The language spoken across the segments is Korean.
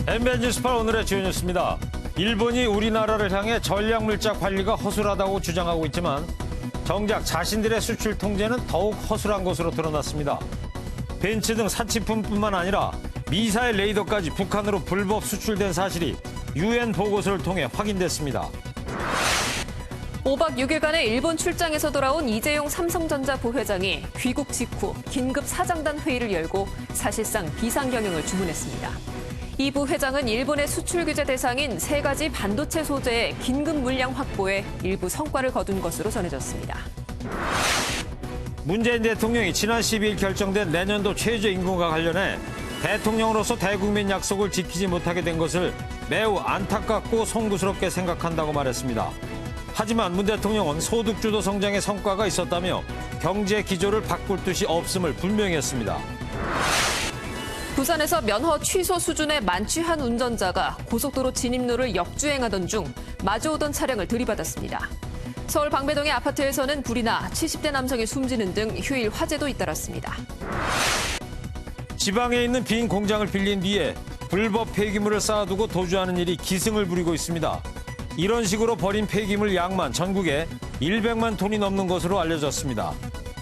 MBN 뉴스파 오늘의 주요 뉴스입니다. 일본이 우리나라를 향해 전략물자 관리가 허술하다고 주장하고 있지만 정작 자신들의 수출 통제는 더욱 허술한 것으로 드러났습니다. 벤츠 등 사치품뿐만 아니라 미사일 레이더까지 북한으로 불법 수출된 사실이 UN 보고서를 통해 확인됐습니다. 5박 6일간의 일본 출장에서 돌아온 이재용 삼성전자 부회장이 귀국 직후 긴급 사장단 회의를 열고 사실상 비상경영을 주문했습니다. 이 부회장은 일본의 수출 규제 대상인 3가지 반도체 소재의 긴급 물량 확보에 일부 성과를 거둔 것으로 전해졌습니다. 문재인 대통령이 지난 12일 결정된 내년도 최저임금과 관련해 대통령으로서 대국민 약속을 지키지 못하게 된 것을 매우 안타깝고 송구스럽게 생각한다고 말했습니다. 하지만 문 대통령은 소득주도 성장의 성과가 있었다며 경제 기조를 바꿀 뜻이 없음을 분명히 했습니다. 부산에서 면허 취소 수준에 만취한 운전자가 고속도로 진입로를 역주행하던 중 마주오던 차량을 들이받았습니다. 서울 방배동의 아파트에서는 불이 나 70대 남성이 숨지는 등 휴일 화재도 잇따랐습니다. 지방에 있는 빈 공장을 빌린 뒤에 불법 폐기물을 쌓아두고 도주하는 일이 기승을 부리고 있습니다. 이런 식으로 버린 폐기물 양만 전국에 100만 톤이 넘는 것으로 알려졌습니다.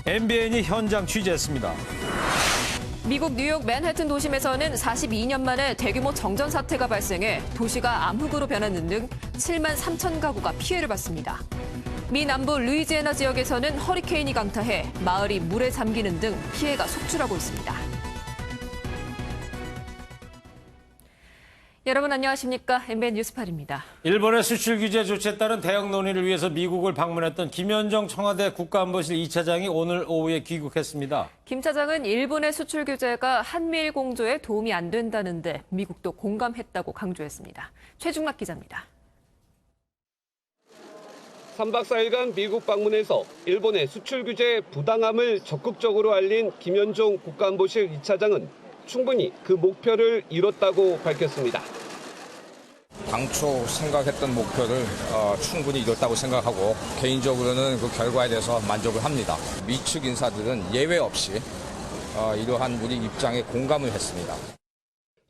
MBN이 현장 취재했습니다. 미국 뉴욕 맨해튼 도심에서는 42년 만에 대규모 정전 사태가 발생해 도시가 암흑으로 변하는 등 7만 3천 가구가 피해를 봤습니다. 미 남부 루이지애나 지역에서는 허리케인이 강타해 마을이 물에 잠기는 등 피해가 속출하고 있습니다. 여러분 안녕하십니까? MBN 뉴스팔입니다. 일본의 수출 규제 조치에 따른 대응 논의를 위해서 미국을 방문했던 김현정 청와대 국가안보실 2차장이 오늘 오후에 귀국했습니다. 김 차장은 일본의 수출 규제가 한미일 공조에 도움이 안 된다는데 미국도 공감했다고 강조했습니다. 최중락 기자입니다. 3박 4일간 미국 방문에서 일본의 수출 규제의 부당함을 적극적으로 알린 김현종 국가안보실 2차장은 충분히 그 목표를 이뤘다고 밝혔습니다. 당초 생각했던 목표를 충분히 이뤘다고 생각하고 개인적으로는 그 결과에 대해서 만족을 합니다. 미측 인사들은 예외 없이 이러한 우리 입장에 공감을 했습니다.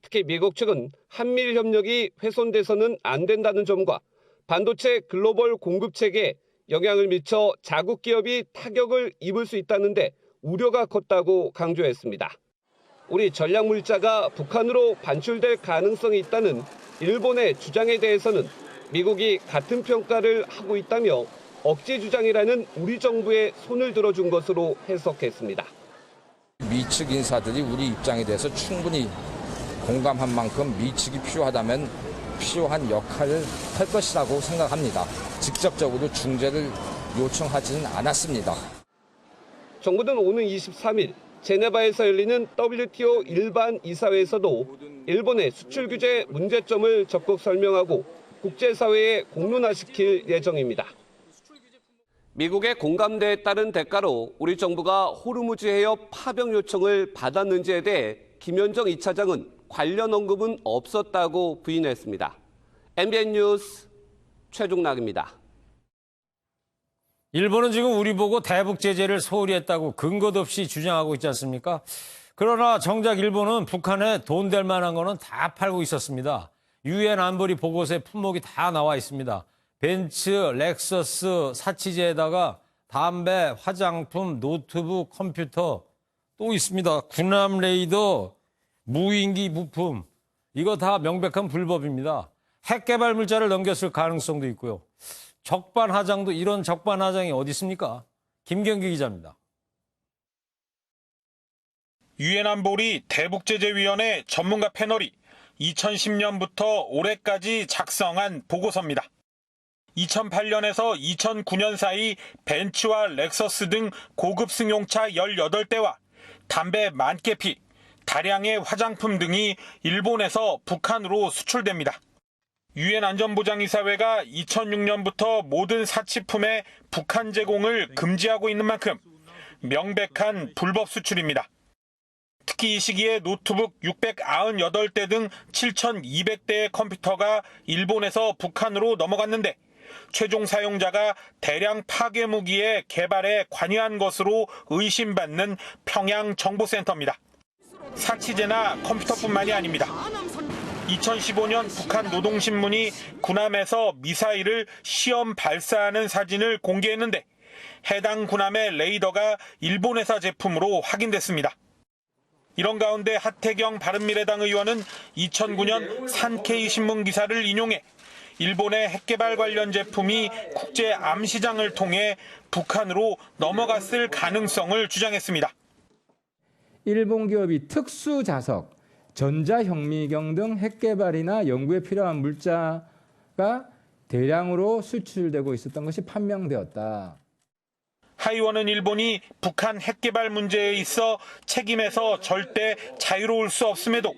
특히 미국 측은 한미일 협력이 훼손돼서는 안 된다는 점과 반도체 글로벌 공급 체계에 영향을 미쳐 자국 기업이 타격을 입을 수 있다는데 우려가 컸다고 강조했습니다. 우리 전략물자가 북한으로 반출될 가능성이 있다는 일본의 주장에 대해서는 미국이 같은 평가를 하고 있다며 억지 주장이라는 우리 정부의 손을 들어준 것으로 해석했습니다. 미측 인사들이 우리 입장에 대해서 충분히 공감한 만큼 미측이 필요하다면 필요한 역할을 할 것이라고 생각합니다. 직접적으로 중재를 요청하지는 않았습니다. 정부는 오는 23일 제네바에서 열리는 WTO 일반 이사회에서도 일본의 수출 규제 문제점을 적극 설명하고 국제사회에 공론화시킬 예정입니다. 미국의 공감대에 따른 대가로 우리 정부가 호르무즈 해협 파병 요청을 받았는지에 대해 김현정 2차장은 관련 언급은 없었다고 부인했습니다. MBN 뉴스 최중락입니다. 일본은 지금 우리 보고 대북 제재를 소홀히 했다고 근거도 없이 주장하고 있지 않습니까? 그러나 정작 일본은 북한에 돈 될 만한 거는 다 팔고 있었습니다. UN 안보리 보고서에 품목이 다 나와 있습니다. 벤츠, 렉서스, 사치제에다가 담배, 화장품, 노트북, 컴퓨터 또 있습니다. 군함 레이더, 무인기 부품 이거 다 명백한 불법입니다. 핵 개발 물자를 넘겼을 가능성도 있고요. 적반하장도 이런 적반하장이 어디 있습니까? 김경기 기자입니다. 유엔 안보리 대북제재위원회 전문가 패널이 2010년부터 올해까지 작성한 보고서입니다. 2008년에서 2009년 사이 벤츠와 렉서스 등 고급 승용차 18대와 담배 10,000개 피, 다량의 화장품 등이 일본에서 북한으로 수출됩니다. 유엔 안전보장이사회가 2006년부터 모든 사치품의 북한 제공을 금지하고 있는 만큼 명백한 불법 수출입니다. 특히 이 시기에 노트북 698대 등 7,200대의 컴퓨터가 일본에서 북한으로 넘어갔는데 최종 사용자가 대량 파괴 무기의 개발에 관여한 것으로 의심받는 평양정보센터입니다. 사치제나 컴퓨터뿐만이 아닙니다. 2015년 북한 노동신문이 군함에서 미사일을 시험 발사하는 사진을 공개했는데 해당 군함의 레이더가 일본 회사 제품으로 확인됐습니다. 이런 가운데 하태경 바른미래당 의원은 2009년 산케이 신문 기사를 인용해 일본의 핵개발 관련 제품이 국제 암시장을 통해 북한으로 넘어갔을 가능성을 주장했습니다. 일본 기업이 특수 자석, 전자현미경 등 핵개발이나 연구에 필요한 물자가 대량으로 수출되고 있었던 것이 판명되었다. 하 의원은 일본이 북한 핵개발 문제에 있어 책임에서 절대 자유로울 수 없음에도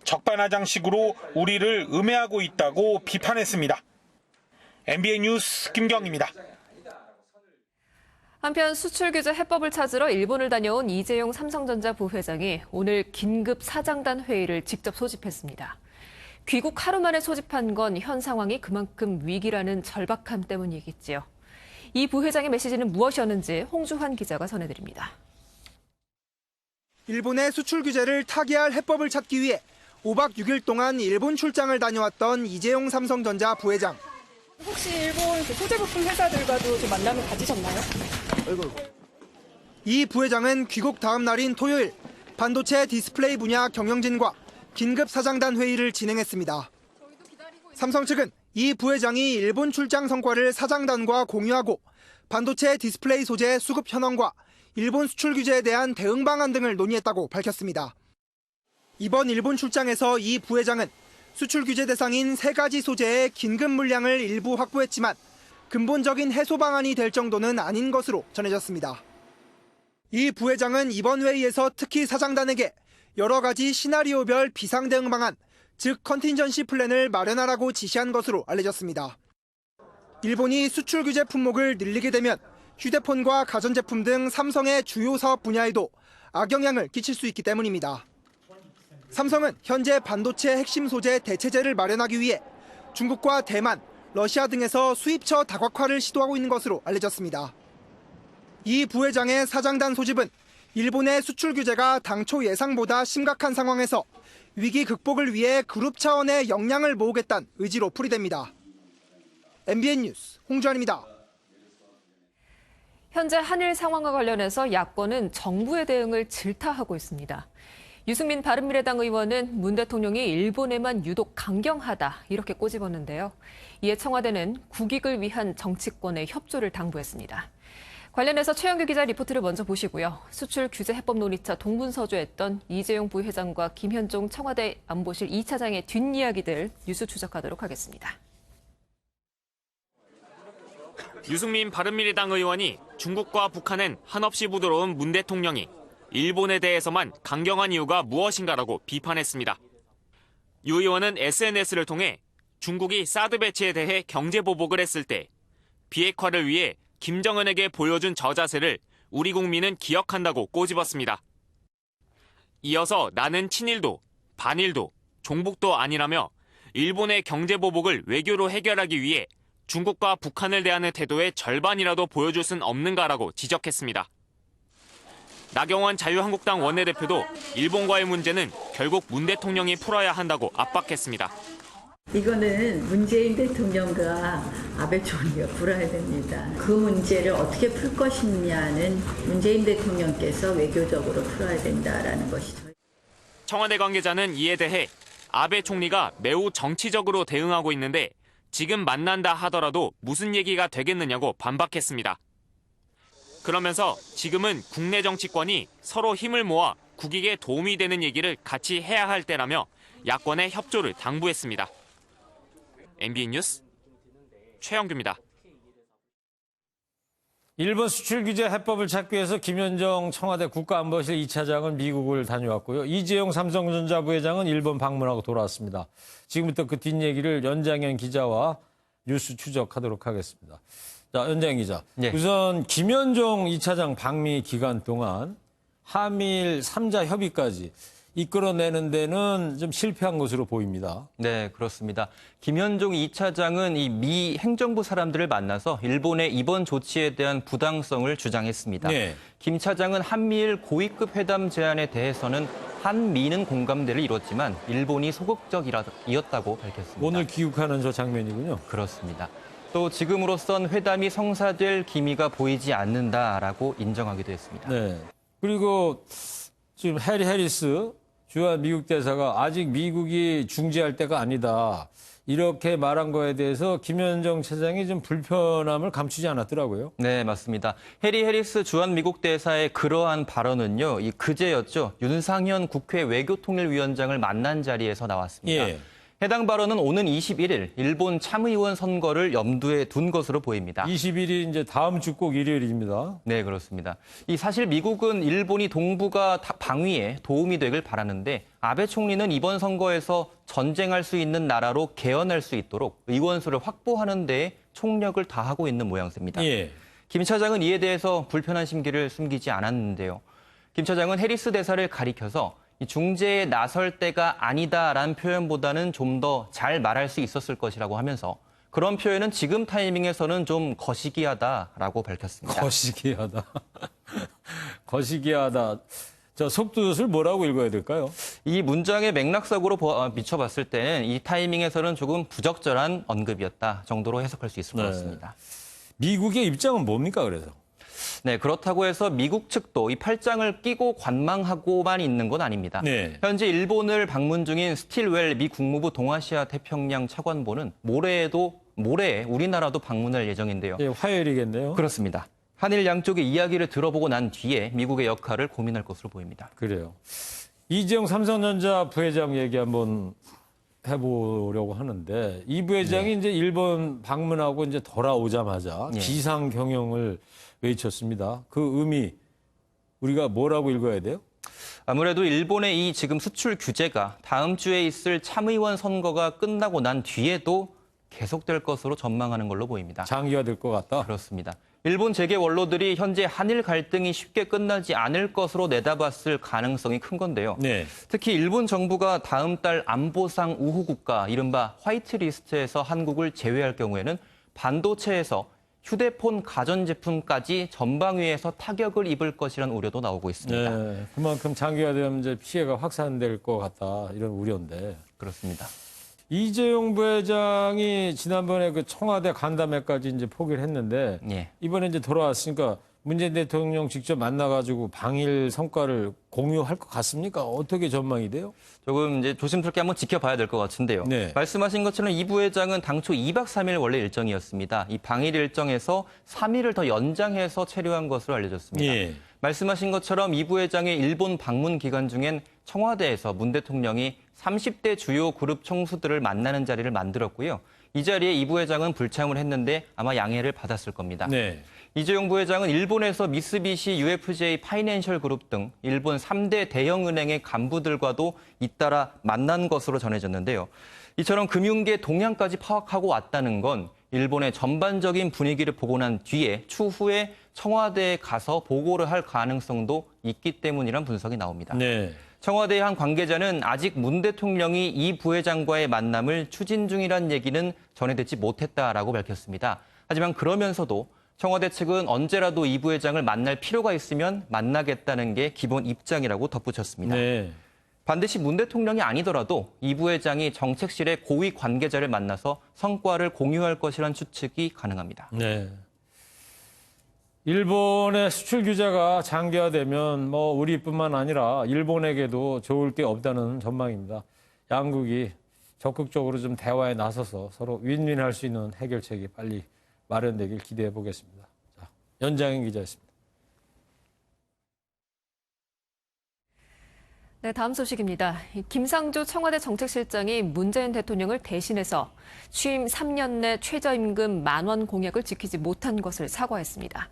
적반하장식으로 우리를 음해하고 있다고 비판했습니다. MBN 뉴스 김경입니다. 한편 수출 규제 해법을 찾으러 일본을 다녀온 이재용 삼성전자 부회장이 오늘 긴급 사장단 회의를 직접 소집했습니다. 귀국 하루 만에 소집한 건 현 상황이 그만큼 위기라는 절박함 때문이겠지요. 이 부회장의 메시지는 무엇이었는지 홍주환 기자가 전해드립니다. 일본의 수출 규제를 타개할 해법을 찾기 위해 5박 6일 동안 일본 출장을 다녀왔던 이재용 삼성전자 부회장. 혹시 일본 소재부품 회사들과도 좀 만남을 가지셨나요? 이 부회장은 귀국 다음 날인 토요일 반도체 디스플레이 분야 경영진과 긴급 사장단 회의를 진행했습니다. 삼성 측은 이 부회장이 일본 출장 성과를 사장단과 공유하고 반도체 디스플레이 소재 수급 현황과 일본 수출 규제에 대한 대응 방안 등을 논의했다고 밝혔습니다. 이번 일본 출장에서 이 부회장은 수출 규제 대상인 3가지 소재의 긴급 물량을 일부 확보했지만 근본적인 해소 방안이 될 정도는 아닌 것으로 전해졌습니다. 이 부회장은 이번 회의에서 특히 사장단에게 여러 가지 시나리오별 비상 대응 방안, 즉 컨틴전시 플랜을 마련하라고 지시한 것으로 알려졌습니다. 일본이 수출 규제 품목을 늘리게 되면 휴대폰과 가전제품 등 삼성의 주요 사업 분야에도 악영향을 끼칠 수 있기 때문입니다. 삼성은 현재 반도체 핵심 소재 대체제를 마련하기 위해 중국과 대만, 러시아 등에서 수입처 다각화를 시도하고 있는 것으로 알려졌습니다. 이 부회장의 사장단 소집은 일본의 수출 규제가 당초 예상보다 심각한 상황에서 위기 극복을 위해 그룹 차원의 역량을 모으겠다는 의지로 풀이됩니다. MBN 뉴스 홍주환입니다. 현재 한일 상황과 관련해서 야권은 정부의 대응을 질타하고 있습니다. 유승민 바른미래당 의원은 문 대통령이 일본에만 유독 강경하다 이렇게 꼬집었는데요. 이에 청와대는 국익을 위한 정치권의 협조를 당부했습니다. 관련해서 최영규 기자 리포트를 먼저 보시고요. 수출 규제 해법 논의차 동분서주했던 이재용 부회장과 김현종 청와대 안보실 2차장의 뒷이야기들 뉴스 추적하도록 하겠습니다. 유승민 바른미래당 의원이 중국과 북한엔 한없이 부드러운 문 대통령이 일본에 대해서만 강경한 이유가 무엇인가라고 비판했습니다. 유 의원은 SNS를 통해 중국이 사드 배치에 대해 경제 보복을 했을 때 비핵화를 위해 김정은에게 보여준 저자세를 우리 국민은 기억한다고 꼬집었습니다. 이어서 나는 친일도, 반일도, 종북도 아니라며 일본의 경제 보복을 외교로 해결하기 위해 중국과 북한을 대하는 태도의 절반이라도 보여줄 순 없는가라고 지적했습니다. 나경원 자유한국당 원내대표도 일본과의 문제는 결국 문 대통령이 풀어야 한다고 압박했습니다. 이거는 문재인 대통령과 아베 총리가 풀어야 됩니다. 그 문제를 어떻게 풀 것이냐는 문재인 대통령께서 외교적으로 풀어야 된다라는 것이죠. 청와대 관계자는 이에 대해 아베 총리가 매우 정치적으로 대응하고 있는데 지금 만난다 하더라도 무슨 얘기가 되겠느냐고 반박했습니다. 그러면서 지금은 국내 정치권이 서로 힘을 모아 국익에 도움이 되는 얘기를 같이 해야 할 때라며 야권의 협조를 당부했습니다. MBN 뉴스 최영규입니다. 일본 수출 규제 해법을 찾기 위해서 김현정 청와대 국가안보실 2차장은 미국을 다녀왔고요. 이재용 삼성전자 부회장은 일본 방문하고 돌아왔습니다. 지금부터 그 뒷얘기를 연장현 기자와 뉴스 추적하도록 하겠습니다. 자, 연장현 기자. 예. 우선 김현정 2차장 방미 기간 동안 한미일 3자 협의까지 이끌어내는 데는 좀 실패한 것으로 보입니다. 네, 그렇습니다. 김현종 2차장은 이 미 행정부 사람들을 만나서 일본의 이번 조치에 대한 부당성을 주장했습니다. 네. 김 차장은 한미일 고위급 회담 제안에 대해서는 한미는 공감대를 이뤘지만 일본이 소극적이었다고 밝혔습니다. 오늘 귀국하는 저 장면이군요. 그렇습니다. 또 지금으로선 회담이 성사될 기미가 보이지 않는다라고 인정하기도 했습니다. 네. 그리고 지금 해리 해리스 주한 미국 대사가 아직 미국이 중재할 때가 아니다. 이렇게 말한 거에 대해서 김현정 차장이 좀 불편함을 감추지 않았더라고요. 네, 맞습니다. 해리 해리스 주한 미국 대사의 그러한 발언은요, 이 그제였죠. 윤상현 국회 외교통일위원장을 만난 자리에서 나왔습니다. 예. 해당 발언은 오는 21일 일본 참의원 선거를 염두에 둔 것으로 보입니다. 21일 이제 다음 주 꼭 일요일입니다. 네, 그렇습니다. 이 사실 미국은 일본이 동북아 방위에 도움이 되길 바라는데 아베 총리는 이번 선거에서 전쟁할 수 있는 나라로 개헌할 수 있도록 의원수를 확보하는 데 총력을 다하고 있는 모양새입니다. 예. 김 차장은 이에 대해서 불편한 심기를 숨기지 않았는데요. 김 차장은 해리스 대사를 가리켜서 중재에 나설 때가 아니다라는 표현보다는 좀 더 잘 말할 수 있었을 것이라고 하면서 그런 표현은 지금 타이밍에서는 좀 거시기하다라고 밝혔습니다. 거시기하다. 거시기하다. 자, 속뜻을 뭐라고 읽어야 될까요? 이 문장의 맥락상으로 비춰봤을 때는 이 타이밍에서는 조금 부적절한 언급이었다 정도로 해석할 수 있을 것 같습니다. 미국의 입장은 뭡니까, 그래서? 네, 그렇다고 해서 미국 측도 이 팔짱을 끼고 관망하고만 있는 건 아닙니다. 네. 현재 일본을 방문 중인 스틸웰 미 국무부 동아시아 태평양 차관보는 모레에 우리나라도 방문할 예정인데요. 예, 화요일이겠네요. 그렇습니다. 한일 양쪽의 이야기를 들어보고 난 뒤에 미국의 역할을 고민할 것으로 보입니다. 그래요. 이재용 삼성전자 부회장 얘기 한번 해보려고 하는데 이 부회장이 이제 일본 방문하고 이제 돌아오자마자 비상 경영을 외쳤습니다. 그 의미 우리가 뭐라고 읽어야 돼요? 아무래도 일본의 이 지금 수출 규제가 다음 주에 있을 참의원 선거가 끝나고 난 뒤에도 계속될 것으로 전망하는 걸로 보입니다. 장기화 될 것 같다? 그렇습니다. 일본 재계 원로들이 현재 한일 갈등이 쉽게 끝나지 않을 것으로 내다봤을 가능성이 큰 건데요. 네. 특히 일본 정부가 다음 달 안보상 우호 국가, 이른바 화이트리스트에서 한국을 제외할 경우에는 반도체에서 휴대폰 가전제품까지 전방위에서 타격을 입을 것이라는 우려도 나오고 있습니다. 네, 그만큼 장기화되면 이제 피해가 확산될 것 같다 이런 우려인데. 그렇습니다. 이재용 부회장이 지난번에 그 청와대 간담회까지 이제 포기를 했는데 이번에 이제 돌아왔으니까 문재인 대통령 직접 만나가지고 방일 성과를 공유할 것 같습니까? 어떻게 전망이 돼요? 조금 이제 조심스럽게 한번 지켜봐야 될 것 같은데요. 네. 말씀하신 것처럼 이 부회장은 당초 2박 3일 원래 일정이었습니다. 이 방일 일정에서 3일을 더 연장해서 체류한 것으로 알려졌습니다. 예. 말씀하신 것처럼 이 부회장의 일본 방문 기간 중엔 청와대에서 문 대통령이 30대 주요 그룹 총수들을 만나는 자리를 만들었고요. 이 자리에 이 부회장은 불참을 했는데 아마 양해를 받았을 겁니다. 네. 이재용 부회장은 일본에서 미쓰비시 UFJ 파이낸셜 그룹 등 일본 3대 대형은행의 간부들과도 잇따라 만난 것으로 전해졌는데요. 이처럼 금융계 동향까지 파악하고 왔다는 건 일본의 전반적인 분위기를 보고 난 뒤에 추후에 청와대에 가서 보고를 할 가능성도 있기 때문이란 분석이 나옵니다. 네. 청와대의 한 관계자는 아직 문 대통령이 이 부회장과의 만남을 추진 중이란 얘기는 전해듣지 못했다라고 밝혔습니다. 하지만 그러면서도 청와대 측은 언제라도 이 부회장을 만날 필요가 있으면 만나겠다는 게 기본 입장이라고 덧붙였습니다. 네. 반드시 문 대통령이 아니더라도 이 부회장이 정책실의 고위 관계자를 만나서 성과를 공유할 것이란 추측이 가능합니다. 네. 일본의 수출 규제가 장기화되면 뭐 우리뿐만 아니라 일본에게도 좋을 게 없다는 전망입니다. 양국이 적극적으로 좀 대화에 나서서 서로 윈윈할 수 있는 해결책이 빨리 마련되길 기대해 보겠습니다. 자, 연장인 기자였습니다. 네, 다음 소식입니다. 김상조 청와대 정책실장이 문재인 대통령을 대신해서 취임 3년 내 최저임금 10,000원 공약을 지키지 못한 것을 사과했습니다.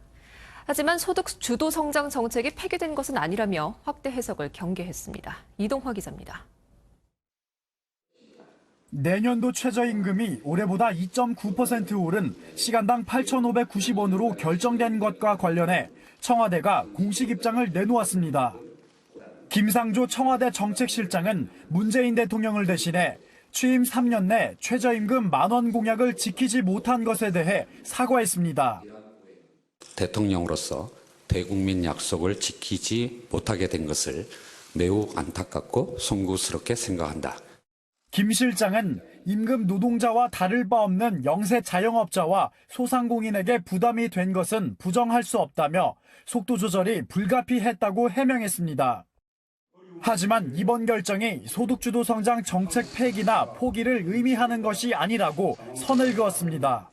하지만 소득 주도 성장 정책이 폐기된 것은 아니라며 확대 해석을 경계했습니다. 이동화 기자입니다. 내년도 최저임금이 올해보다 2.9% 오른 시간당 8,590원으로 결정된 것과 관련해 청와대가 공식 입장을 내놓았습니다. 김상조 청와대 정책실장은 문재인 대통령을 대신해 취임 3년 내 최저임금 10,000원 공약을 지키지 못한 것에 대해 사과했습니다. 대통령으로서 대국민 약속을 지키지 못하게 된 것을 매우 안타깝고 송구스럽게 생각한다. 김 실장은 임금 노동자와 다를 바 없는 영세 자영업자와 소상공인에게 부담이 된 것은 부정할 수 없다며 속도 조절이 불가피했다고 해명했습니다. 하지만 이번 결정이 소득주도 성장 정책 폐기나 포기를 의미하는 것이 아니라고 선을 그었습니다.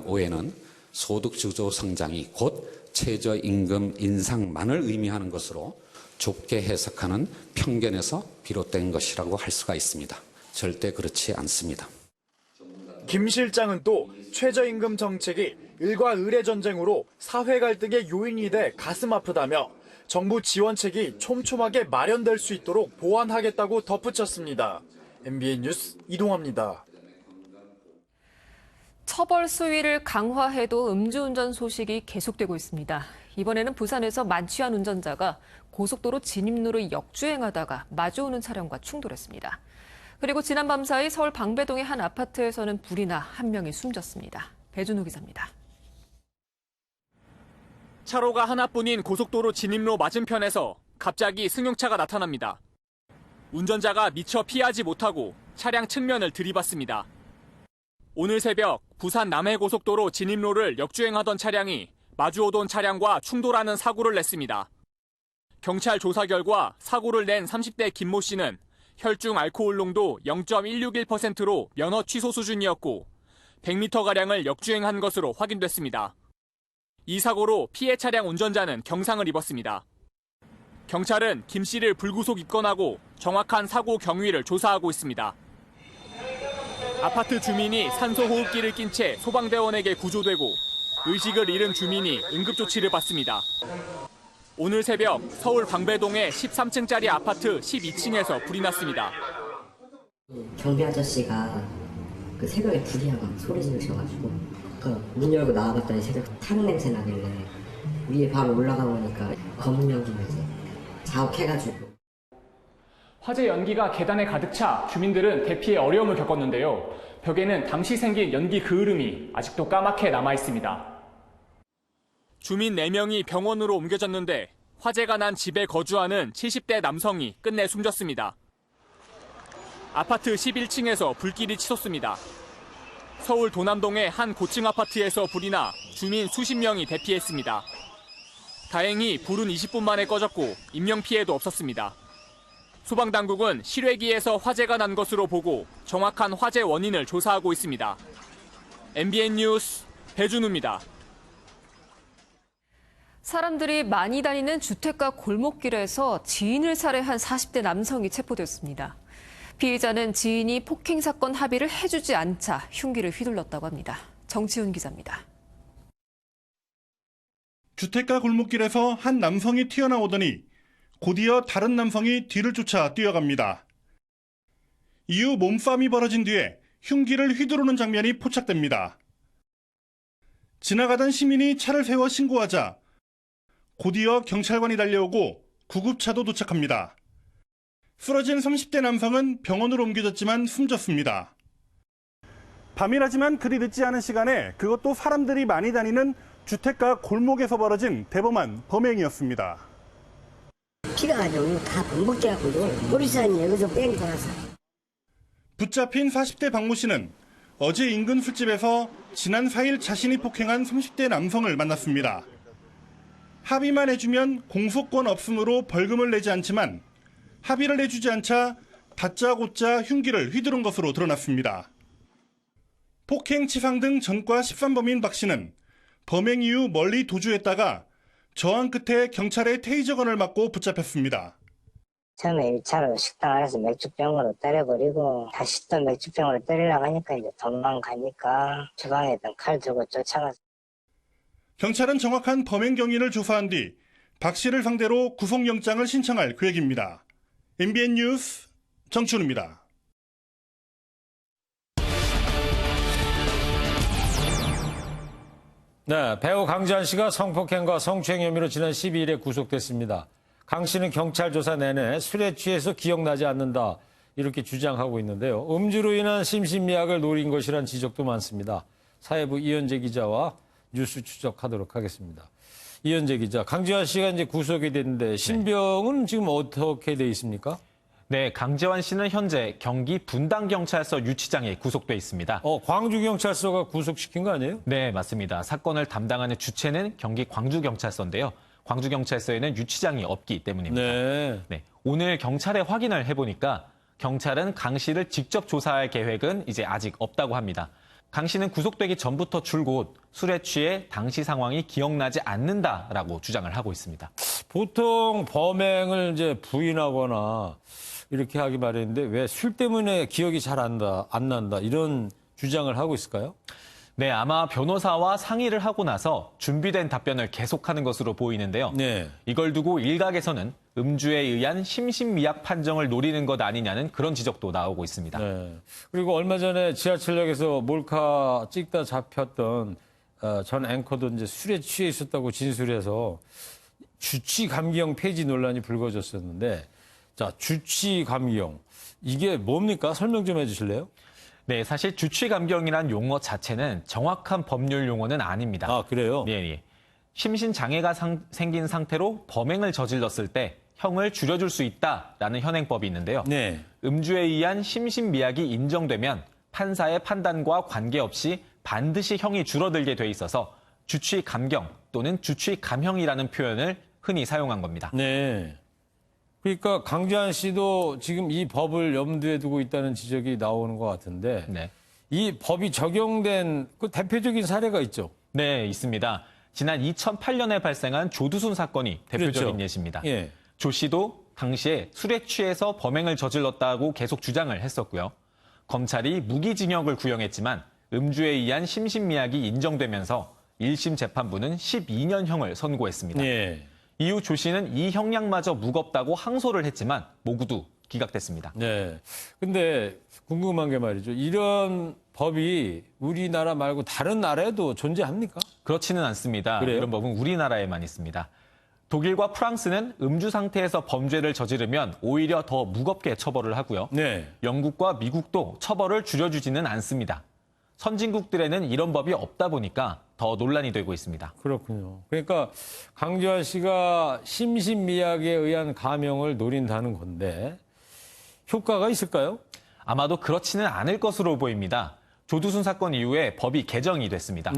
오해는 소득주도 성장이 곧 최저임금 인상만을 의미하는 것으로 좁게 해석하는 편견에서 비롯된 것이라고 할 수가 있습니다. 절대 그렇지 않습니다. 김 실장은 또 최저임금 정책이 일과 을의 전쟁으로 사회 갈등의 요인이 돼 가슴 아프다며 정부 지원책이 촘촘하게 마련될 수 있도록 보완하겠다고 덧붙였습니다. MBN 뉴스 이동화입니다. 처벌 수위를 강화해도 음주운전 소식이 계속되고 있습니다. 이번에는 부산에서 만취한 운전자가 고속도로 진입로를 역주행하다가 마주오는 차량과 충돌했습니다. 그리고 지난 밤 사이 서울 방배동의 한 아파트에서는 불이 나 한 명이 숨졌습니다. 배준호 기자입니다. 차로가 하나뿐인 고속도로 진입로 맞은편에서 갑자기 승용차가 나타납니다. 운전자가 미처 피하지 못하고 차량 측면을 들이받습니다. 오늘 새벽 부산 남해고속도로 진입로를 역주행하던 차량이 마주오던 차량과 충돌하는 사고를 냈습니다. 경찰 조사 결과 사고를 낸 30대 김모 씨는 혈중 알코올 농도 0.161%로 면허 취소 수준이었고 100m가량을 역주행한 것으로 확인됐습니다. 이 사고로 피해 차량 운전자는 경상을 입었습니다. 경찰은 김 씨를 불구속 입건하고 정확한 사고 경위를 조사하고 있습니다. 아파트 주민이 산소호흡기를 낀 채 소방대원에게 구조되고 의식을 잃은 주민이 응급조치를 받습니다. 오늘 새벽 서울 방배동의 13층짜리 아파트 12층에서 불이 났습니다. 경비 아저씨가 그 새벽에 불이 나고 소리 지르셔가지고 문 열고 나와봤더니 새벽 타는 냄새 나길래 위에 바로 올라가 보니까 검은 연기가 이제 자욱해가지고. 화재 연기가 계단에 가득 차 주민들은 대피에 어려움을 겪었는데요. 벽에는 당시 생긴 연기 그을음이 아직도 까맣게 남아 있습니다. 주민 4명이 병원으로 옮겨졌는데 화재가 난 집에 거주하는 70대 남성이 끝내 숨졌습니다. 아파트 11층에서 불길이 치솟습니다. 서울 도남동의 한 고층 아파트에서 불이 나 주민 수십 명이 대피했습니다. 다행히 불은 20분 만에 꺼졌고 인명피해도 없었습니다. 소방당국은 실외기에서 화재가 난 것으로 보고 정확한 화재 원인을 조사하고 있습니다. MBN 뉴스 배준우입니다. 사람들이 많이 다니는 주택가 골목길에서 지인을 살해한 40대 남성이 체포됐습니다. 피의자는 지인이 폭행 사건 합의를 해주지 않자 흉기를 휘둘렀다고 합니다. 정치훈 기자입니다. 주택가 골목길에서 한 남성이 튀어나오더니 곧이어 다른 남성이 뒤를 쫓아 뛰어갑니다. 이후 몸싸움이 벌어진 뒤에 흉기를 휘두르는 장면이 포착됩니다. 지나가던 시민이 차를 세워 신고하자 곧이어 경찰관이 달려오고 구급차도 도착합니다. 쓰러진 30대 남성은 병원으로 옮겨졌지만 숨졌습니다. 밤이라지만 그리 늦지 않은 시간에 그것도 사람들이 많이 다니는 주택가 골목에서 벌어진 대범한 범행이었습니다. 피가 가지고 다 범벅돼갖고 보리산이 여기서 뺑 돌아서. 붙잡힌 40대 박모 씨는 어제 인근 술집에서 지난 4일 자신이 폭행한 30대 남성을 만났습니다. 합의만 해주면 공소권 없음으로 벌금을 내지 않지만 합의를 해주지 않자 다짜고짜 흉기를 휘두른 것으로 드러났습니다. 폭행, 치상 등 전과 13범인 박 씨는 범행 이후 멀리 도주했다가 저항 끝에 경찰의 테이저건을 맞고 붙잡혔습니다. 처음에 1차로 식당 안에서 맥주병으로 때려버리고 다시 또 맥주병으로 때리려고 하니까 이제 도망가니까 주방에 있던 칼 들고 쫓아가서. 경찰은 정확한 범행 경위를 조사한 뒤 박 씨를 상대로 구속영장을 신청할 계획입니다. MBN 뉴스 정춘우입니다. 네, 배우 강지한 씨가 성폭행과 성추행 혐의로 지난 12일에 구속됐습니다. 강 씨는 경찰 조사 내내 술에 취해서 기억나지 않는다 이렇게 주장하고 있는데요. 음주로 인한 심신미약을 노린 것이란 지적도 많습니다. 사회부 이현재 기자와 뉴스 추적하도록 하겠습니다. 이현재 기자, 강지환 씨가 이제 구속이 됐는데 신병은 지금 어떻게 돼 있습니까? 네, 강지환 씨는 현재 경기 분당경찰서 유치장에 구속돼 있습니다. 광주경찰서가 구속시킨 거 아니에요? 네, 맞습니다. 사건을 담당하는 주체는 경기 광주경찰서인데요. 광주경찰서에는 유치장이 없기 때문입니다. 네, 오늘 경찰에 확인을 해보니까 경찰은 강 씨를 직접 조사할 계획은 이제 아직 없다고 합니다. 강 씨는 구속되기 전부터 줄곧 술에 취해 당시 상황이 기억나지 않는다라고 주장을 하고 있습니다. 보통 범행을 이제 부인하거나 이렇게 하기 마련인데 왜 술 때문에 기억이 잘 안 난다 이런 주장을 하고 있을까요? 네, 아마 변호사와 상의를 하고 나서 준비된 답변을 계속하는 것으로 보이는데요. 이걸 두고 일각에서는 음주에 의한 심신미약 판정을 노리는 것 아니냐는 그런 지적도 나오고 있습니다. 그리고 얼마 전에 지하철역에서 몰카 찍다 잡혔던 전 앵커도 이제 술에 취해 있었다고 진술해서 주치감경 폐지 논란이 불거졌었는데, 자, 주치감경 이게 뭡니까? 설명 좀 해주실래요? 네, 사실 주치감경이란 용어 자체는 정확한 법률 용어는 아닙니다. 아, 그래요? 네. 심신장애가 생긴 상태로 범행을 저질렀을 때 형을 줄여줄 수 있다라는 현행법이 있는데요. 음주에 의한 심신미약이 인정되면 판사의 판단과 관계없이 반드시 형이 줄어들게 돼 있어서 주치감경 또는 주치감형이라는 표현을 흔히 사용한 겁니다. 그러니까 강지환 씨도 지금 이 법을 염두에 두고 있다는 지적이 나오는 것 같은데 이 법이 적용된 그 대표적인 사례가 있죠? 네, 있습니다. 지난 2008년에 발생한 조두순 사건이 대표적인 예시입니다. 조 씨도 당시에 술에 취해서 범행을 저질렀다고 계속 주장을 했었고요. 검찰이 무기징역을 구형했지만 음주에 의한 심신미약이 인정되면서 1심 재판부는 12년형을 선고했습니다. 이후 조 씨는 이 형량마저 무겁다고 항소를 했지만 모두 기각됐습니다. 근데 궁금한 게 말이죠. 이런 법이 우리나라 말고 다른 나라에도 존재합니까? 그렇지는 않습니다. 이런 법은 우리나라에만 있습니다. 독일과 프랑스는 음주 상태에서 범죄를 저지르면 오히려 더 무겁게 처벌을 하고요. 영국과 미국도 처벌을 줄여주지는 않습니다. 선진국들에는 이런 법이 없다 보니까 더 논란이 되고 있습니다. 그렇군요. 그러니까 강지환 씨가 심신미약에 의한 감형을 노린다는 건데 효과가 있을까요? 아마도 그렇지는 않을 것으로 보입니다. 조두순 사건 이후에 법이 개정이 됐습니다.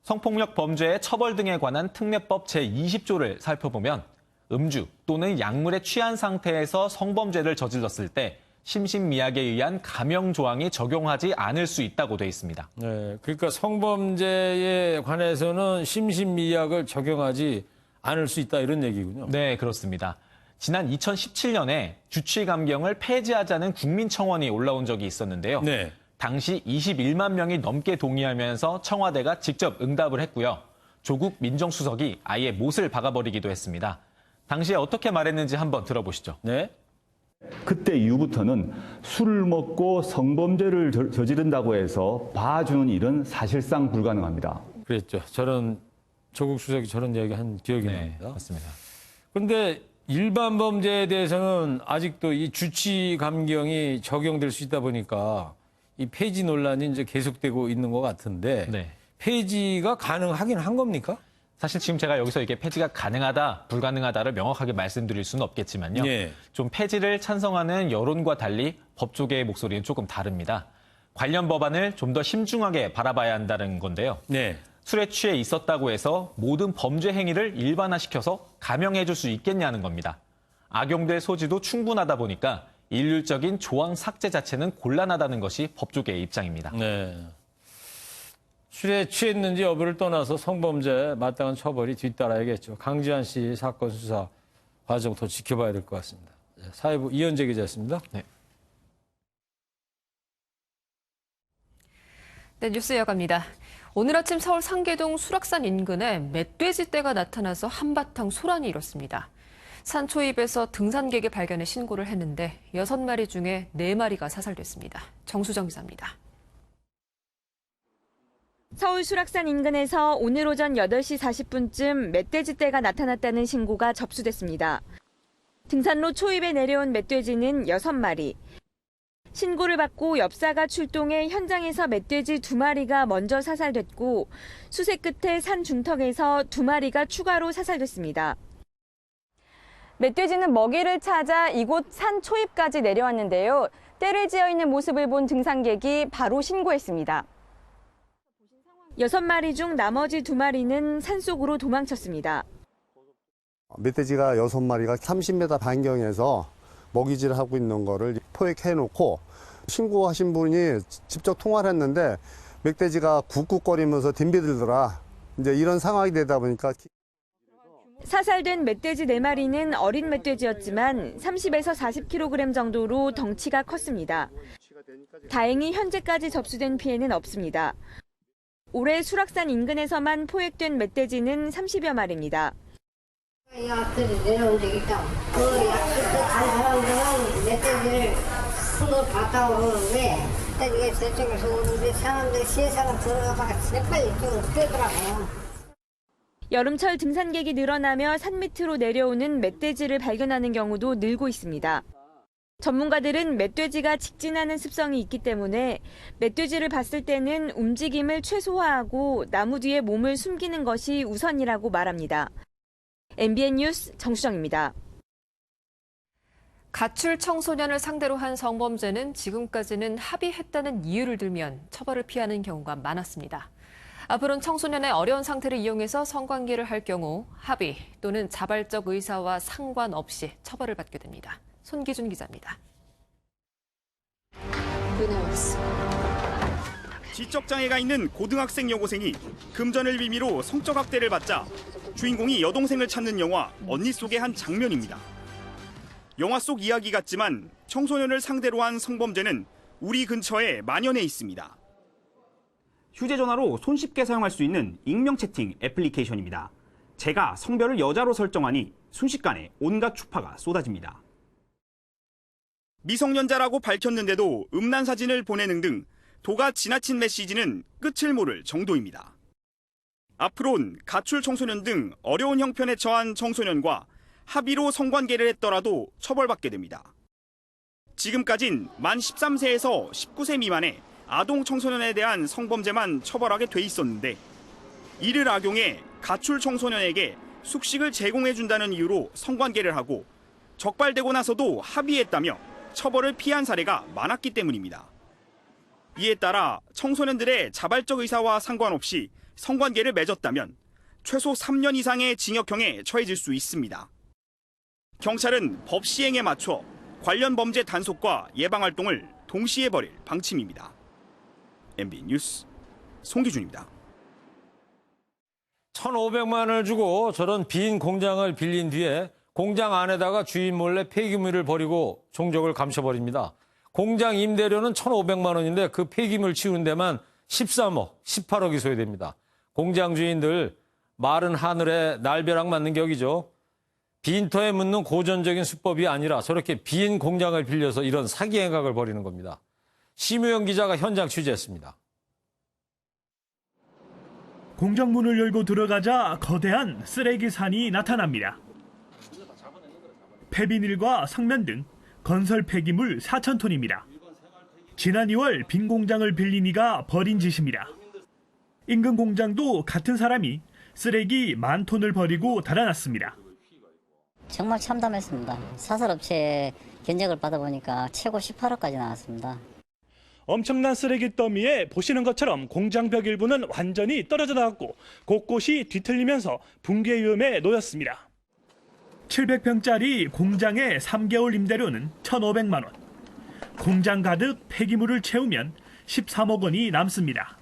성폭력 범죄의 처벌 등에 관한 특례법 제20조를 살펴보면 음주 또는 약물에 취한 상태에서 성범죄를 저질렀을 때 심신미약에 의한 감형 조항이 적용하지 않을 수 있다고 돼 있습니다. 그러니까 성범죄에 관해서는 심신미약을 적용하지 않을 수 있다 이런 얘기군요. 네, 그렇습니다. 지난 2017년에 주치감경을 폐지하자는 국민청원이 올라온 적이 있었는데요. 당시 21만 명이 넘게 동의하면서 청와대가 직접 응답을 했고요. 조국 민정수석이 아예 못을 박아버리기도 했습니다. 당시에 어떻게 말했는지 한번 들어보시죠. 그때 이후부터는 술을 먹고 성범죄를 저지른다고 해서 봐주는 일은 사실상 불가능합니다. 그랬죠. 조국 수석이 저런 이야기 한 기억이 납니다. 맞습니다. 그런데 일반 범죄에 대해서는 아직도 이 주치감경이 적용될 수 있다 보니까 이 폐지 논란이 이제 계속되고 있는 것 같은데 폐지가 가능하긴 한 겁니까? 사실 지금 제가 여기서 이게 폐지가 가능하다, 불가능하다를 명확하게 말씀드릴 수는 없겠지만요. 좀 폐지를 찬성하는 여론과 달리 법 쪽의 목소리는 조금 다릅니다. 관련 법안을 좀 더 신중하게 바라봐야 한다는 건데요. 술에 취해 있었다고 해서 모든 범죄 행위를 일반화시켜서 감형해 줄 수 있겠냐는 겁니다. 악용될 소지도 충분하다 보니까 일률적인 조항 삭제 자체는 곤란하다는 것이 법 쪽의 입장입니다. 술에 취했는지 여부를 떠나서 성범죄에 마땅한 처벌이 뒤따라야겠죠. 강지환 씨 사건 수사 과정 더 지켜봐야 될 것 같습니다. 사회부 이현재 기자였습니다. 뉴스 이어갑니다. 오늘 아침 서울 상계동 수락산 인근에 멧돼지떼가 나타나서 한바탕 소란이 일었습니다. 산초 입에서 등산객이 발견해 신고를 했는데 6마리 중에 4마리가 사살됐습니다. 정수정 기자입니다. 서울 수락산 인근에서 오늘 오전 8시 40분쯤 멧돼지떼가 나타났다는 신고가 접수됐습니다. 등산로 초입에 내려온 멧돼지는 6마리. 신고를 받고 엽사가 출동해 현장에서 멧돼지 2마리가 먼저 사살됐고 수색 끝에 산 중턱에서 2마리가 추가로 사살됐습니다. 멧돼지는 먹이를 찾아 이곳 산 초입까지 내려왔는데요. 떼를 지어 있는 모습을 본 등산객이 바로 신고했습니다. 6마리 중 나머지 2마리는 산속으로 도망쳤습니다. 멧돼지가 6마리가 30m 반경에서 먹이질을 하고 있는 거를 포획해놓고 신고하신 분이 직접 통화를 했는데 멧돼지가 쿡쿡거리면서 덤비들더라. 이제 이런 상황이 되다 보니까 사살된 멧돼지 4마리는 어린 멧돼지였지만 30에서 40kg 정도로 덩치가 컸습니다. 다행히 현재까지 접수된 피해는 없습니다. 올해 수락산 인근에서만 포획된 멧돼지는 30여 마리입니다. 약들이 내려온 적이 있다. 그 약들 간 사람들은 멧돼지를 손으로 봤다 오는데 멧돼지가 저쪽에서 오는데 사람들이 시에서는 들어가다가 재빨리 이쪽으로 뛰더라고요. 여름철 등산객이 늘어나며 산 밑으로 내려오는 멧돼지를 발견하는 경우도 늘고 있습니다. 전문가들은 멧돼지가 직진하는 습성이 있기 때문에 멧돼지를 봤을 때는 움직임을 최소화하고 나무 뒤에 몸을 숨기는 것이 우선이라고 말합니다. MBN 뉴스 정수정입니다. 가출 청소년을 상대로 한 성범죄는 지금까지는 합의했다는 이유를 들면 처벌을 피하는 경우가 많았습니다. 앞으로는 청소년의 어려운 상태를 이용해서 성관계를 할 경우 합의 또는 자발적 의사와 상관없이 처벌을 받게 됩니다. 손기준 기자입니다. 지적장애가 있는 고등학생 여고생이 금전을 빌미로 성적 학대를 받자 주인공이 여동생을 찾는 영화 언니 속의 한 장면입니다. 영화 속 이야기 같지만 청소년을 상대로 한 성범죄는 우리 근처에 만연해 있습니다. 휴대전화로 손쉽게 사용할 수 있는 익명 채팅 애플리케이션입니다. 제가 성별을 여자로 설정하니 순식간에 온갖 추파가 쏟아집니다. 미성년자라고 밝혔는데도 음란 사진을 보내는 등 도가 지나친 메시지는 끝을 모를 정도입니다. 앞으론 가출 청소년 등 어려운 형편에 처한 청소년과 합의로 성관계를 했더라도 처벌받게 됩니다. 지금까진 만 13세에서 19세 미만의 아동 청소년에 대한 성범죄만 처벌하게 돼 있었는데 이를 악용해 가출 청소년에게 숙식을 제공해준다는 이유로 성관계를 하고 적발되고 나서도 합의했다며 처벌을 피한 사례가 많았기 때문입니다. 이에 따라 청소년들의 자발적 의사와 상관없이 성관계를 맺었다면 최소 3년 이상의 징역형에 처해질 수 있습니다. 경찰은 법 시행에 맞춰 관련 범죄 단속과 예방 활동을 동시에 벌일 방침입니다. MBN 뉴스 송기준입니다. 1,500만 원을 주고 저런 빈 공장을 빌린 뒤에 공장 안에다가 주인 몰래 폐기물을 버리고 종적을 감춰버립니다. 공장 임대료는 1,500만 원인데 그 폐기물 치우는 데만 13억, 18억이 소요됩니다. 공장 주인들 마른 하늘에 날벼락 맞는 격이죠. 빈터에 묻는 고전적인 수법이 아니라 저렇게 빈 공장을 빌려서 이런 사기 행각을 벌이는 겁니다. 심우영 기자가 현장 취재했습니다. 공장 문을 열고 들어가자 거대한 쓰레기산이 나타납니다. 폐비닐과 성면 등 건설 폐기물 4,000톤입니다. 지난 2월 빈 공장을 빌린 이가 벌인 짓입니다. 인근 공장도 같은 사람이 쓰레기 10,000톤을 버리고 달아났습니다. 정말 참담했습니다. 사설업체에 견적을 받아보니까 최고 18억까지 나왔습니다. 엄청난 쓰레기 더미에 보시는 것처럼 공장 벽 일부는 완전히 떨어져 나갔고 곳곳이 뒤틀리면서 붕괴 위험에 놓였습니다. 700평짜리 공장의 3개월 임대료는 1,500만 원. 공장 가득 폐기물을 채우면 13억 원이 남습니다.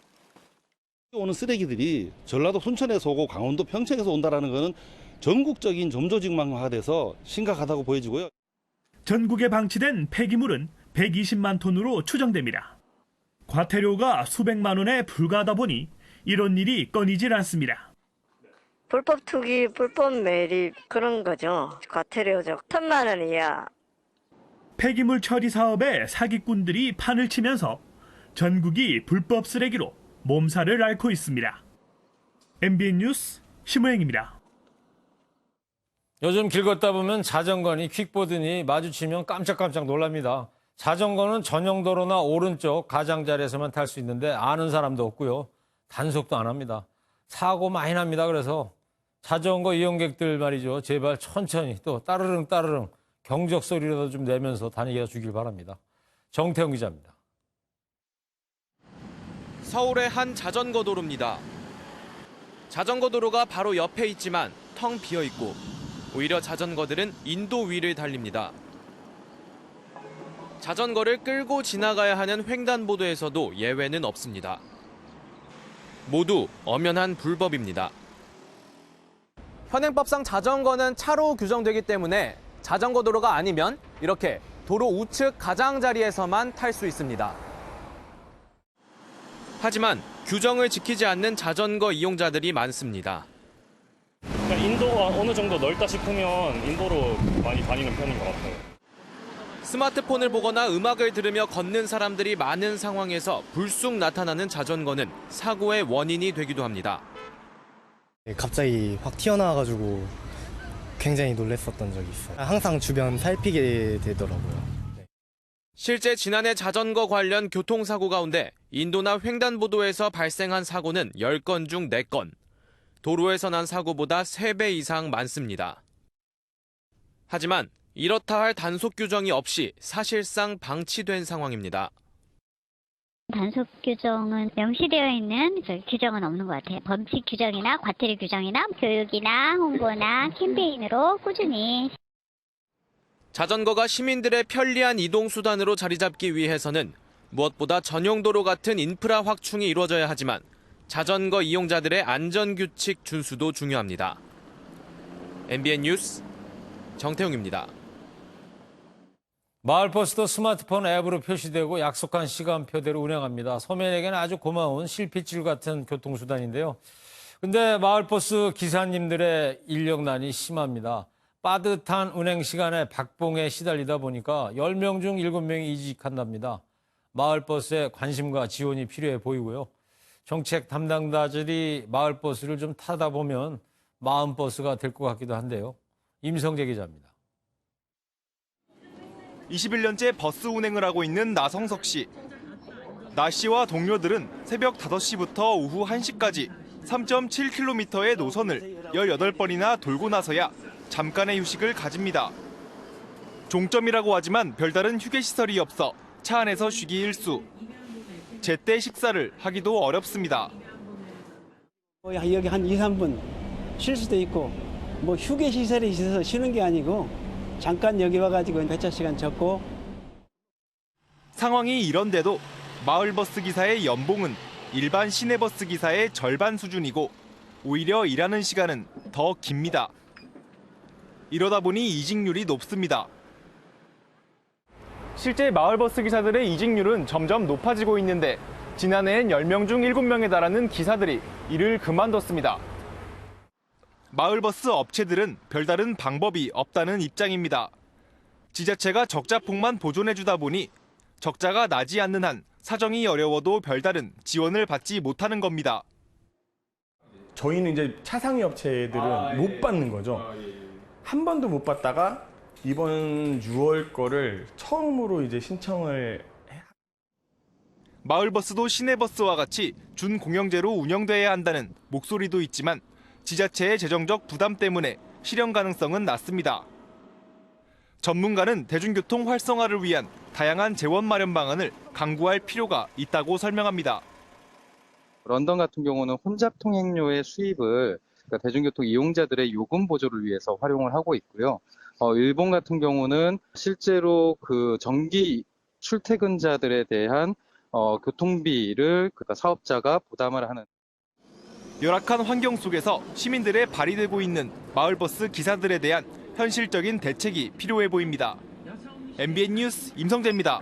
오는 쓰레기들이 전라도 순천에서 오고 강원도 평창에서 온다는 것은 전국적인 점조직망화돼서 심각하다고 보여지고요. 전국에 방치된 폐기물은 120만 톤으로 추정됩니다. 과태료가 수백만 원에 불과하다 보니 이런 일이 끊이질 않습니다. 불법 투기, 불법 매립 그런 거죠. 과태료죠. 1,000만 원이야. 폐기물 처리 사업에 사기꾼들이 판을 치면서 전국이 불법 쓰레기로 몸살을 앓고 있습니다. MBN 뉴스 심우영입니다. 요즘 길 걷다 보면 자전거니 퀵보드니 마주치면 깜짝깜짝 놀랍니다. 자전거는 전용도로나 오른쪽 가장자리에서만 탈 수 있는데 아는 사람도 없고요. 단속도 안 합니다. 사고 많이 납니다. 그래서 자전거 이용객들 말이죠. 제발 천천히 또 따르릉 따르릉 경적 소리라도 좀 내면서 다니게 해주길 바랍니다. 정태훈 기자입니다. 서울의 한 자전거 도로입니다. 자전거 도로가 바로 옆에 있지만 텅 비어 있고 오히려 자전거들은 인도 위를 달립니다. 자전거를 끌고 지나가야 하는 횡단보도에서도 예외는 없습니다. 모두 엄연한 불법입니다. 현행법상 자전거는 차로 규정되기 때문에 자전거 도로가 아니면 이렇게 도로 우측 가장자리에서만 탈 수 있습니다. 하지만 규정을 지키지 않는 자전거 이용자들이 많습니다. 인도가 어느 정도 넓다 싶으면 인도로 많이 다니는 편인 것 같아요. 스마트폰을 보거나 음악을 들으며 걷는 사람들이 많은 상황에서 불쑥 나타나는 자전거는 사고의 원인이 되기도 합니다. 갑자기 확 튀어나와가지고 굉장히 놀랐었던 적이 있어요. 항상 주변 살피게 되더라고요. 실제 지난해 자전거 관련 교통사고 가운데 인도나 횡단보도에서 발생한 사고는 10건 중 4건. 도로에서 난 사고보다 3배 이상 많습니다. 하지만 이렇다 할 단속 규정이 없이 사실상 방치된 상황입니다. 단속 규정은 명시되어 있는 규정은 없는 것 같아요. 범칙 규정이나 과태료 규정이나 교육이나 홍보나 캠페인으로 꾸준히. 자전거가 시민들의 편리한 이동수단으로 자리 잡기 위해서는 무엇보다 전용도로 같은 인프라 확충이 이루어져야 하지만 자전거 이용자들의 안전규칙 준수도 중요합니다. MBN 뉴스 정태웅입니다. 마을버스도 스마트폰 앱으로 표시되고 약속한 시간표대로 운행합니다. 서민에게는 아주 고마운 실핏줄 같은 교통수단인데요. 근데 마을버스 기사님들의 인력난이 심합니다. 빠듯한 운행 시간에 박봉에 시달리다 보니까 10명 중 7명이 이직한답니다. 마을버스에 관심과 지원이 필요해 보이고요. 정책 담당자들이 마을버스를 좀 타다 보면 마음버스가 될 것 같기도 한데요. 임성재 기자입니다. 21년째 버스 운행을 하고 있는 나성석 씨. 나 씨와 동료들은 새벽 5시부터 오후 1시까지 3.7km의 노선을 18번이나 돌고 나서야 잠깐의 휴식을 가집니다. 종점이라고 하지만 별다른 휴게시설이 없어 차 안에서 쉬기 일수. 제때 식사를 하기도 어렵습니다. 여기 한 2, 3분 쉴 수도 있고 뭐 휴게시설이 있어서 쉬는 게 아니고 잠깐 여기 와가지고 배차 시간 적고. 상황이 이런데도 마을버스 기사의 연봉은 일반 시내버스 기사의 절반 수준이고 오히려 일하는 시간은 더 깁니다. 이러다 보니 이직률이 높습니다. 실제 마을버스 기사들의 이직률은 점점 높아지고 있는데 지난해엔 10명 중 7명에 달하는 기사들이 일을 그만뒀습니다. 마을버스 업체들은 별다른 방법이 없다는 입장입니다. 지자체가 적자폭만 보존해주다 보니 적자가 나지 않는 한 사정이 어려워도 별다른 지원을 받지 못하는 겁니다. 저희는 이제 차상위 업체들은 못 받는 거죠. 한 번도 못 받다가 이번 6월 거를 처음으로 이제 신청을. 마을버스도 시내버스와 같이 준공영제로 운영돼야 한다는 목소리도 있지만 지자체의 재정적 부담 때문에 실현 가능성은 낮습니다. 전문가는 대중교통 활성화를 위한 다양한 재원 마련 방안을 강구할 필요가 있다고 설명합니다. 런던 같은 경우는 혼잡 통행료의 수입을 대중교통 이용자들의 요금 보조를 위해서 활용을 하고 있고요. 일본 같은 경우는 실제로 그 정기 출퇴근자들에 대한 교통비를 사업자가 부담을 하는. 열악한 환경 속에서 시민들의 발휘되고 있는 마을버스 기사들에 대한 현실적인 대책이 필요해 보입니다. MBN 뉴스 임성재입니다.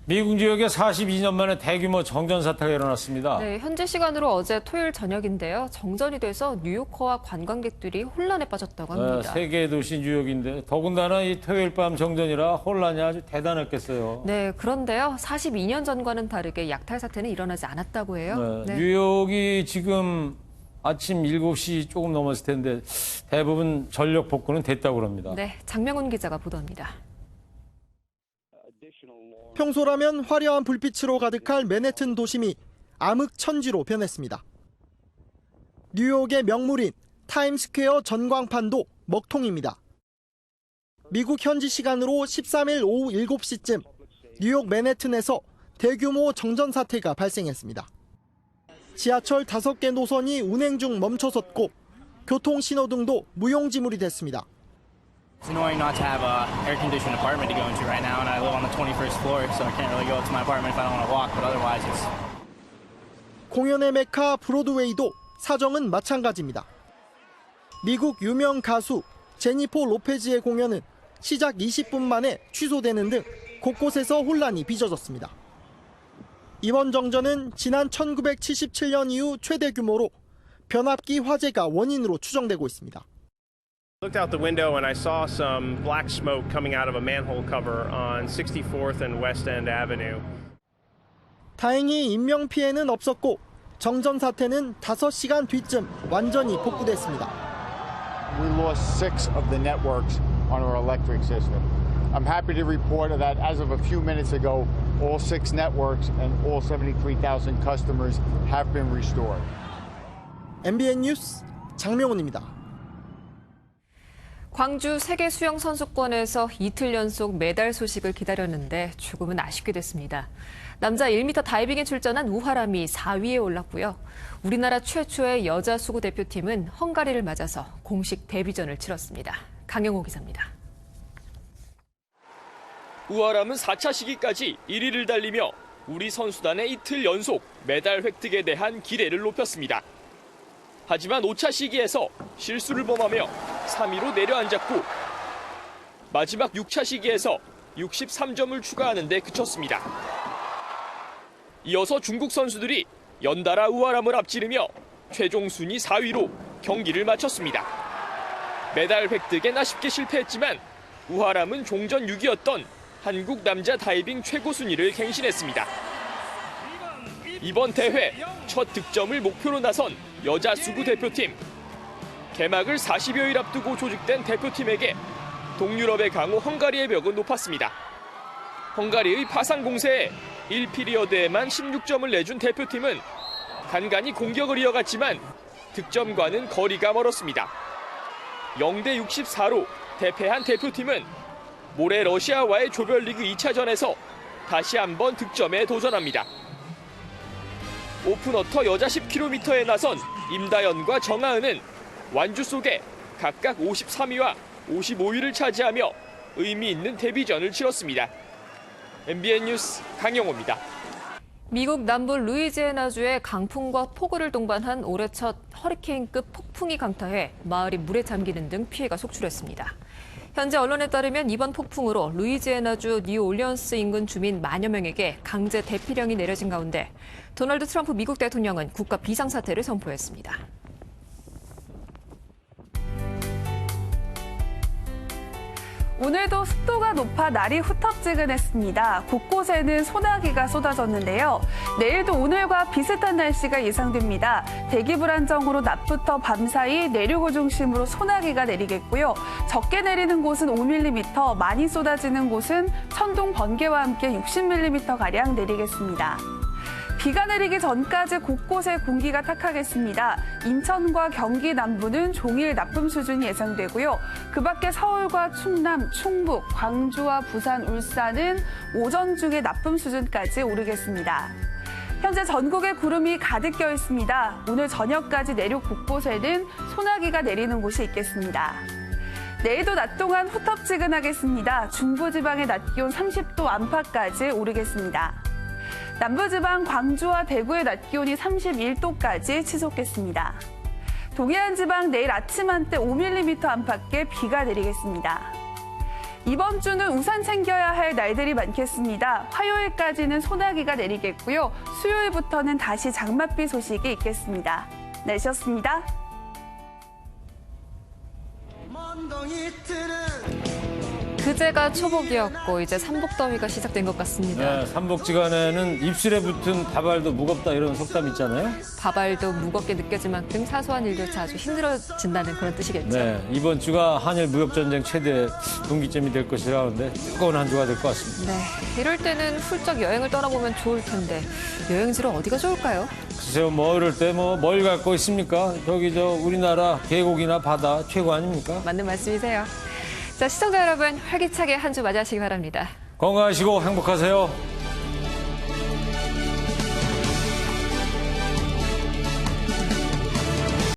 미국 지역에 42년 만에 대규모 정전 사태가 일어났습니다. 네, 현지 시간으로 어제 토요일 저녁인데요. 정전이 돼서 뉴요커와 관광객들이 혼란에 빠졌다고 합니다. 세계 도시 뉴욕인데 더군다나 이 토요일 밤 정전이라 혼란이 아주 대단했겠어요. 네, 그런데요. 42년 전과는 다르게 약탈 사태는 일어나지 않았다고 해요. 네. 뉴욕이 지금 아침 7시 조금 넘었을 텐데 대부분 전력 복구는 됐다고 합니다. 네, 장명훈 기자가 보도합니다. 평소라면 화려한 불빛으로 가득할 맨해튼 도심이 암흑천지로 변했습니다. 뉴욕의 명물인 타임스퀘어 전광판도 먹통입니다. 미국 현지 시간으로 13일 오후 7시쯤 뉴욕 맨해튼에서 대규모 정전 사태가 발생했습니다. 지하철 5개 노선이 운행 중 멈춰섰고 교통 신호등도 무용지물이 됐습니다. It's annoying not to have an air-conditioned apartment to go into right now, and I live on the 21st floor, so I can't really go up to my apartment if I don't want to walk, but otherwise it's... 공연의 메카 브로드웨이도 사정은 마찬가지입니다. 미국 유명 가수 제니퍼 로페즈의 공연은 시작 20분 만에 취소되는 등 곳곳에서 혼란이 빚어졌습니다. 이번 정전은 지난 1977년 이후 최대 규모로 변압기 화재가 원인으로 추정되고 있습니다. Looked out the window and I saw some black smoke coming out of a manhole cover on 64th and West End Avenue. 다행히 인명 피해는 없었고 정전 사태는 5시간 뒤쯤 완전히 복구됐습니다. We lost 6 of the networks on our electric system. I'm happy to report that as of a few minutes ago, all 6 networks and all 73,000 customers have been restored. MBN 뉴스 장명훈입니다. 광주 세계수영선수권에서 이틀 연속 메달 소식을 기다렸는데 조금은 아쉽게 됐습니다. 남자 1m 다이빙에 출전한 우하람이 4위에 올랐고요. 우리나라 최초의 여자 수구 대표팀은 헝가리를 맞아서 공식 데뷔전을 치렀습니다. 강영호 기자입니다. 우하람은 4차 시기까지 1위를 달리며 우리 선수단의 이틀 연속 메달 획득에 대한 기대를 높였습니다. 하지만 5차 시기에서 실수를 범하며 3위로 내려앉았고 마지막 6차 시기에서 63점을 추가하는 데 그쳤습니다. 이어서 중국 선수들이 연달아 우하람을 앞지르며 최종 순위 4위로 경기를 마쳤습니다. 메달 획득엔 아쉽게 실패했지만 우하람은 종전 6위였던 한국 남자 다이빙 최고 순위를 갱신했습니다. 이번 대회 첫 득점을 목표로 나선 여자 수구 대표팀. 개막을 40여일 앞두고 조직된 대표팀에게 동유럽의 강호 헝가리의 벽은 높았습니다. 헝가리의 파상 공세에 1피리어드에만 16점을 내준 대표팀은 간간히 공격을 이어갔지만 득점과는 거리가 멀었습니다. 0대 64로 대패한 대표팀은 모레 러시아와의 조별리그 2차전에서 다시 한번 득점에 도전합니다. 오픈워터 여자 10km에 나선 임다연과 정하은은 완주 속에 각각 53위와 55위를 차지하며 의미 있는 데뷔전을 치렀습니다. MBN 뉴스 강영호입니다. 미국 남부 루이지애나주에 강풍과 폭우를 동반한 올해 첫 허리케인급 폭풍이 강타해 마을이 물에 잠기는 등 피해가 속출했습니다. 현재 언론에 따르면 이번 폭풍으로 루이지애나주 뉴올리언스 인근 주민 만여 명에게 강제 대피령이 내려진 가운데 도널드 트럼프 미국 대통령은 국가 비상사태를 선포했습니다. 오늘도 습도가 높아 날이 후텁지근했습니다. 곳곳에는 소나기가 쏟아졌는데요. 내일도 오늘과 비슷한 날씨가 예상됩니다. 대기 불안정으로 낮부터 밤사이 내륙을 중심으로 소나기가 내리겠고요. 적게 내리는 곳은 5mm, 많이 쏟아지는 곳은 천둥, 번개와 함께 60mm가량 내리겠습니다. 비가 내리기 전까지 곳곳에 공기가 탁하겠습니다. 인천과 경기 남부는 종일 나쁨 수준이 예상되고요. 그 밖에 서울과 충남, 충북, 광주와 부산, 울산은 오전 중에 나쁨 수준까지 오르겠습니다. 현재 전국에 구름이 가득 껴 있습니다. 오늘 저녁까지 내륙 곳곳에는 소나기가 내리는 곳이 있겠습니다. 내일도 낮 동안 후텁지근하겠습니다. 중부지방의 낮 기온 30도 안팎까지 오르겠습니다. 남부지방 광주와 대구의 낮 기온이 31도까지 치솟겠습니다. 동해안 지방 내일 아침 한때 5mm 안팎의 비가 내리겠습니다. 이번 주는 우산 챙겨야 할 날들이 많겠습니다. 화요일까지는 소나기가 내리겠고요. 수요일부터는 다시 장맛비 소식이 있겠습니다. 날씨였습니다. 그제가 초복이었고 이제 삼복더위가 시작된 것 같습니다. 네, 삼복지간에는 입술에 붙은 밥알도 무겁다 이런 속담 있잖아요. 밥알도 무겁게 느껴질 만큼 사소한 일도 아주 힘들어진다는 그런 뜻이겠죠. 네, 이번 주가 한일 무역전쟁 최대 분기점이 될 것이라는데 뜨거운 한 주가 될 것 같습니다. 네, 이럴 때는 훌쩍 여행을 떠나보면 좋을 텐데 여행지로 어디가 좋을까요? 글쎄요, 뭐 이럴 때 뭐 뭘 갖고 있습니까? 저기 저 우리나라 계곡이나 바다 최고 아닙니까? 맞는 말씀이세요. 자, 시청자 여러분 활기차게 한 주 맞이하시기 바랍니다. 건강하시고 행복하세요.